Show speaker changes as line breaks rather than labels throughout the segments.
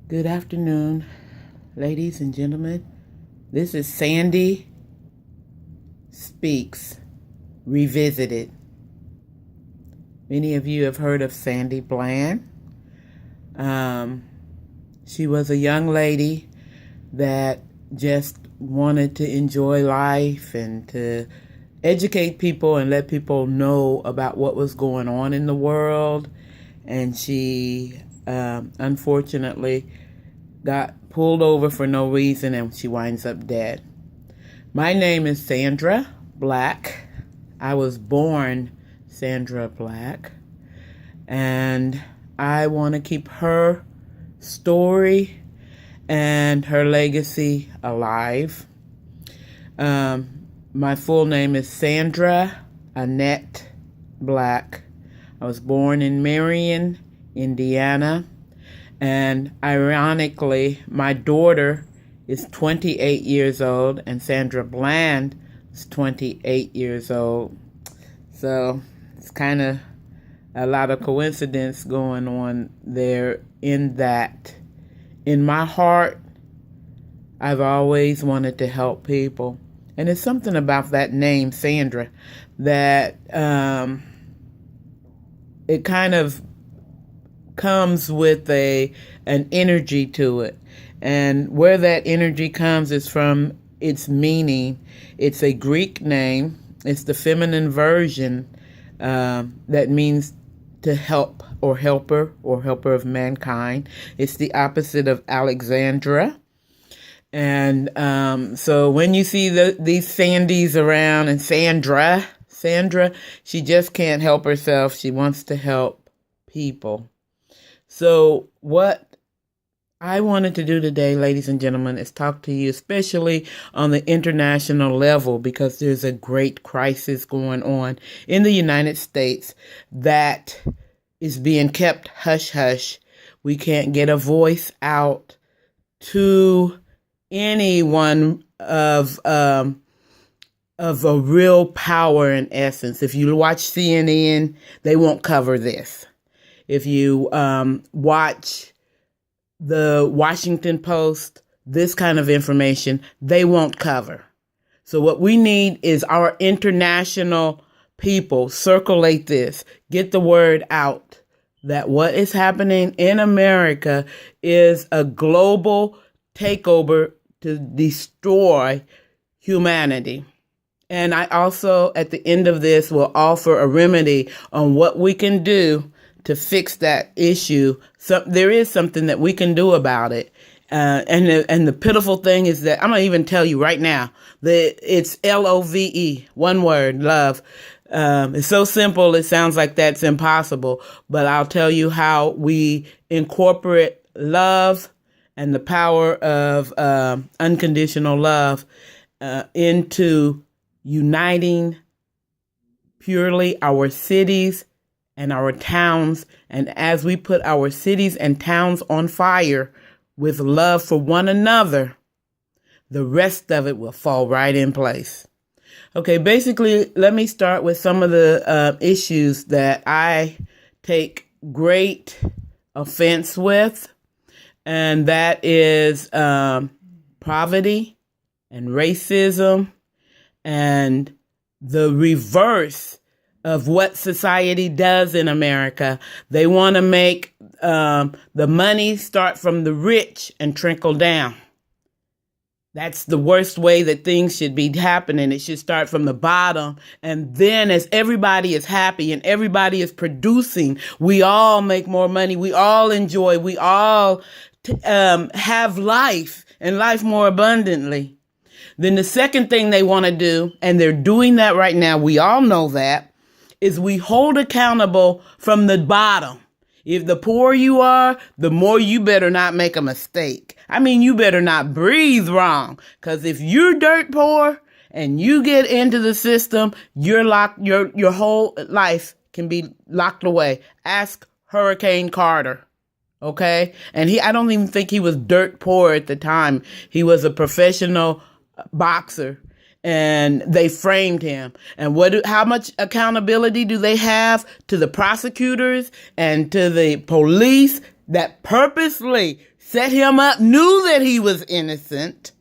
Good afternoon, ladies and gentlemen. This is Sandy Speaks Revisited. Many of you have heard of Sandy Bland. She was a young lady that just wanted to enjoy life and to educate people and let people know about what was going on in the world. And she unfortunately got pulled over for no reason and she winds up dead. My name is Sandra Black. I was born Sandra Black, and I want to keep her story and her legacy alive. My full name is Sandra Annette Black. I was born in Marion, Indiana, and ironically, my daughter is 28 years old, and Sandra Bland is 28 years old. So it's kind of a lot of coincidence going on there in that. In my heart, I've always wanted to help people. And it's something about that name, Sandra, that it kind of comes with an energy to it. And where that energy comes is from its meaning. It's a Greek name. It's the feminine version that means to help or helper of mankind. It's the opposite of Alexandra. And so when you see these Sandys around and Sandra, she just can't help herself. She wants to help people. So what I wanted to do today, ladies and gentlemen, is talk to you, especially on the international level, because there's a great crisis going on in the United States that is being kept hush-hush. We can't get a voice out to anyone of a real power and essence. If you watch CNN, they won't cover this. If you watch the Washington Post, this kind of information, they won't cover. So what we need is our international people circulate this, get the word out that what is happening in America is a global takeover to destroy humanity. And I also, at the end of this, will offer a remedy on what we can do to fix that issue. So there is something that we can do about it. And the pitiful thing is that I'm going to even tell you right now that it's LOVE, one word, love. It's so simple. It sounds like that's impossible, but I'll tell you how we incorporate love and the power of unconditional love into uniting purely our cities and our towns. And as we put our cities and towns on fire with love for one another, the rest of it will fall right in place. Okay, basically, let me start with some of the issues that I take great offense with, and that is poverty and racism and the reverse of what society does in America. They want to make the money start from the rich and trickle down. That's the worst way that things should be happening. It should start from the bottom. And then as everybody is happy and everybody is producing, we all make more money. We all enjoy. We all have life and life more abundantly. Then the second thing they want to do, and they're doing that right now, we all know that, is we hold accountable from the bottom. If the poorer you are, the more you better not make a mistake. I mean, you better not breathe wrong. Because if you're dirt poor and you get into the system, you're locked, your whole life can be locked away. Ask Hurricane Carter. Okay? And I don't even think he was dirt poor at the time. He was a professional boxer. And they framed him. And how much accountability do they have to the prosecutors and to the police that purposely set him up, knew that he was innocent,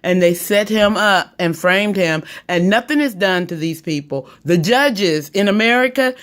and they set him up and framed him, and nothing is done to these people. The judges in America,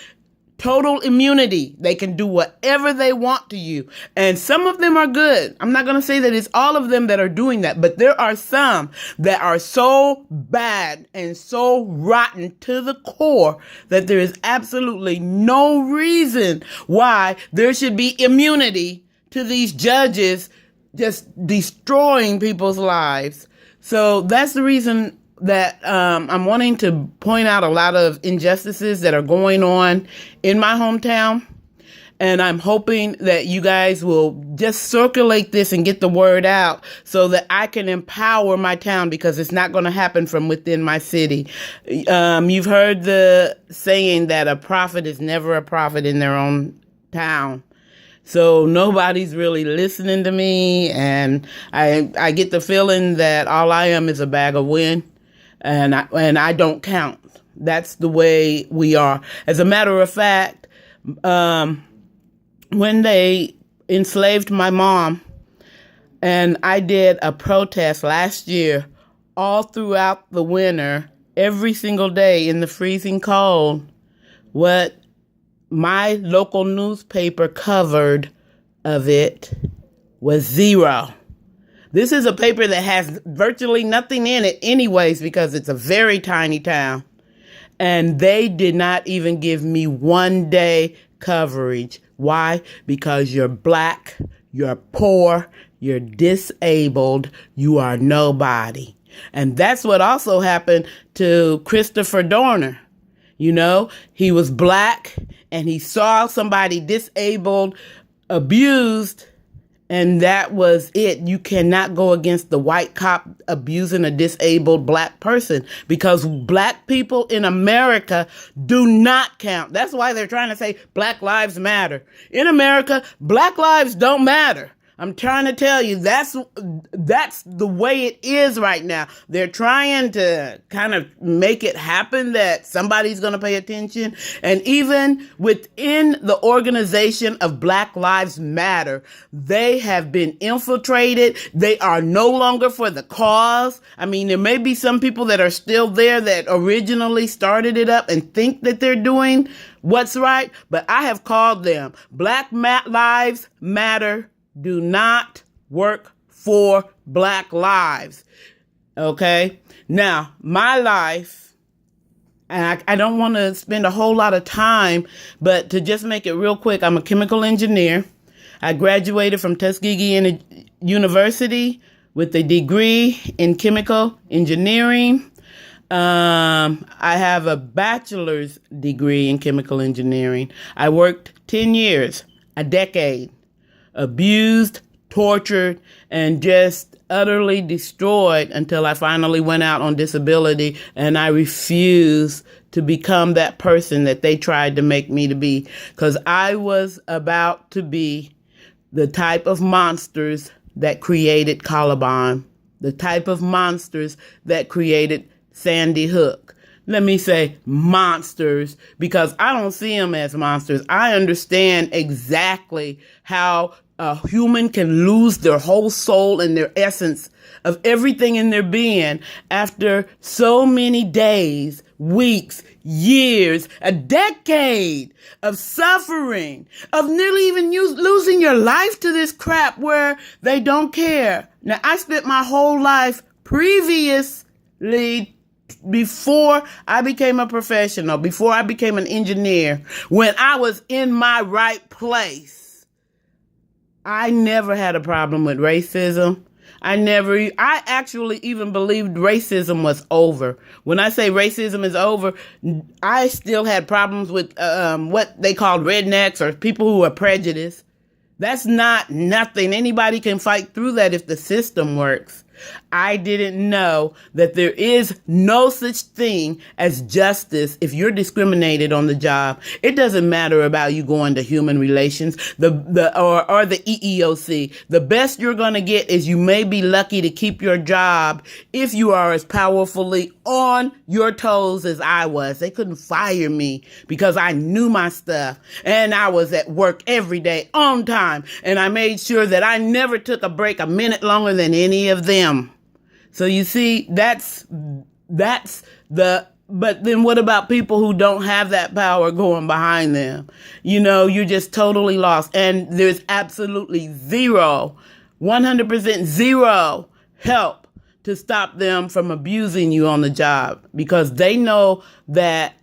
total immunity. They can do whatever they want to you. And some of them are good. I'm not going to say that it's all of them that are doing that, but there are some that are so bad and so rotten to the core that there is absolutely no reason why there should be immunity to these judges just destroying people's lives. So that's the reason that I'm wanting to point out a lot of injustices that are going on in my hometown. And I'm hoping that you guys will just circulate this and get the word out so that I can empower my town, because it's not going to happen from within my city. You've heard the saying that a prophet is never a prophet in their own town. So nobody's really listening to me, and I get the feeling that all I am is a bag of wind. And I don't count. That's the way we are. As a matter of fact, when they enslaved my mom, and I did a protest last year, all throughout the winter, every single day in the freezing cold, what my local newspaper covered of it was zero. This is a paper that has virtually nothing in it anyways, because it's a very tiny town. And they did not even give me 1 day coverage. Why? Because you're black, you're poor, you're disabled, you are nobody. And that's what also happened to Christopher Dorner. You know, he was black and he saw somebody disabled, abused, and that was it. You cannot go against the white cop abusing a disabled black person, because black people in America do not count. That's why they're trying to say Black Lives Matter. In America, Black lives don't matter. I'm trying to tell you, that's the way it is right now. They're trying to kind of make it happen that somebody's going to pay attention. And even within the organization of Black Lives Matter, they have been infiltrated. They are no longer for the cause. I mean, there may be some people that are still there that originally started it up and think that they're doing what's right, but I have called them Black Lives Matter. Do not work for Black lives. Okay? Now, my life, and I don't want to spend a whole lot of time, but to just make it real quick, I'm a chemical engineer. I graduated from Tuskegee University with a degree in chemical engineering. I have a bachelor's degree in chemical engineering. I worked 10 years, a decade. Abused, tortured, and just utterly destroyed until I finally went out on disability, and I refused to become that person that they tried to make me to be, because I was about to be the type of monsters that created Columbine, the type of monsters that created Sandy Hook. Let me say monsters, because I don't see them as monsters. I understand exactly how a human can lose their whole soul and their essence of everything in their being after so many days, weeks, years, a decade of suffering, of nearly even losing your life to this crap where they don't care. Now, I spent my whole life previously, before I became a professional, before I became an engineer, when I was in my right place, I never had a problem with racism. I actually even believed racism was over. When I say racism is over, I still had problems with what they called rednecks or people who are prejudiced. That's not nothing. Anybody can fight through that if the system works. I didn't know that there is no such thing as justice if you're discriminated on the job. It doesn't matter about you going to human relations, or the EEOC. The best you're going to get is you may be lucky to keep your job if you are as powerfully on your toes as I was. They couldn't fire me because I knew my stuff and I was at work every day on time, and I made sure that I never took a break a minute longer than any of them. So you see, that's but then what about people who don't have that power going behind them? You're just totally lost. And there's absolutely 100% zero help to stop them from abusing you on the job, because they know that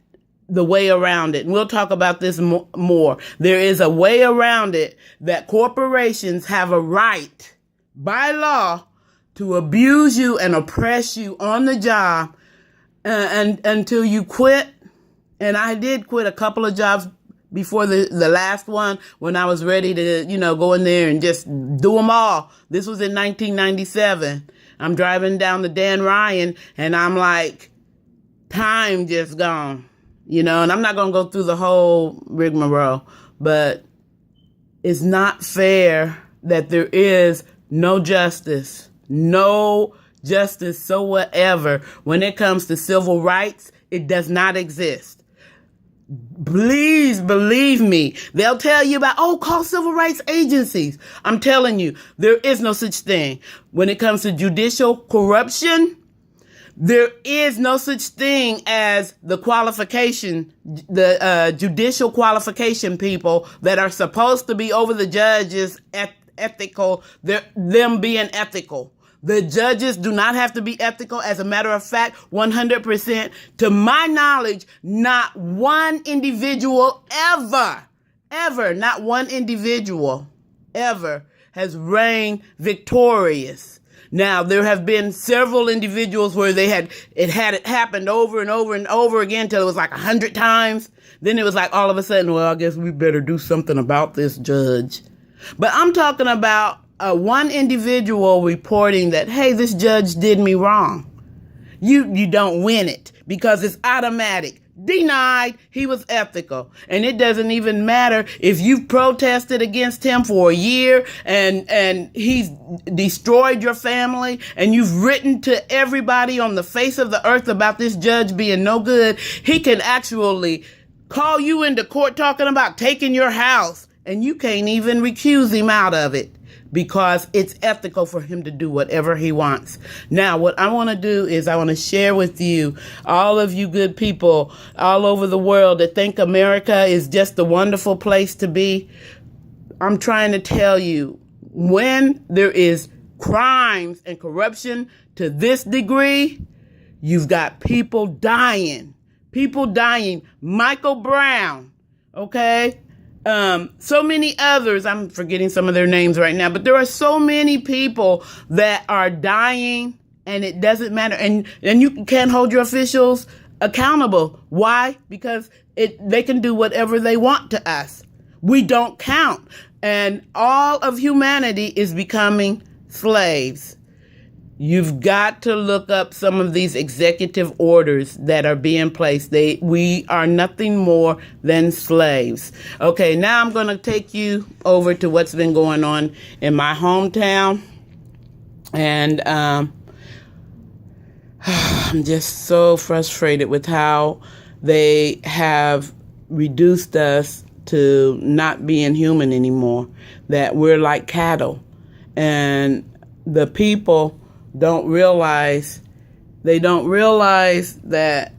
the way around it. And we'll talk about this more. There is a way around it, that corporations have a right by law to abuse you and oppress you on the job and until you quit. And I did quit a couple of jobs before the last one, when I was ready to, go in there and just do them all. This was in 1997. I'm driving down the Dan Ryan and I'm like, time just gone, and I'm not going to go through the whole rigmarole, but it's not fair that there is no justice so whatever. When it comes to civil rights, it does not exist. Please believe me. They'll tell you about, call civil rights agencies. I'm telling you, there is no such thing. When it comes to judicial corruption, there is no such thing as the judicial qualification people that are supposed to be over the judges ethical, them being ethical. The judges do not have to be ethical. As a matter of fact, 100%, to my knowledge, not one individual ever, not one individual ever has reigned victorious. Now, there have been several individuals where it happened over and over and over again till it was like 100 times. Then it was like all of a sudden, well, I guess we better do something about this judge. But I'm talking about one individual reporting that, hey, this judge did me wrong. You don't win it because it's automatic. Denied. He was ethical. And it doesn't even matter if you've protested against him for a year and he's destroyed your family and you've written to everybody on the face of the earth about this judge being no good. He can actually call you into court talking about taking your house, and you can't even recuse him out of it because it's ethical for him to do whatever he wants. Now, what I want to do is I want to share with you, all of you good people all over the world that think America is just a wonderful place to be. I'm trying to tell you, when there is crimes and corruption to this degree, you've got people dying. Michael Brown, okay? So many others, I'm forgetting some of their names right now, but there are so many people that are dying and it doesn't matter. And you can't hold your officials accountable. Why? Because they can do whatever they want to us. We don't count. And all of humanity is becoming slaves. You've got to look up some of these executive orders that are being placed. We are nothing more than slaves. Okay, now I'm going to take you over to what's been going on in my hometown. And I'm just so frustrated with how they have reduced us to not being human anymore, that we're like cattle. And the people don't realize that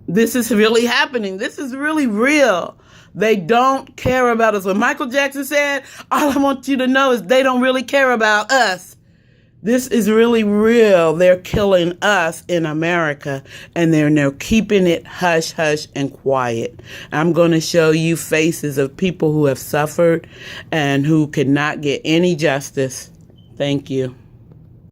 this is really happening. This is really real. They don't care about us. When Michael Jackson said, all I want you to know is they don't really care about us. This is really real. They're killing us in America, and they're keeping it hush, hush, and quiet. I'm going to show you faces of people who have suffered and who cannot get any justice. Thank you.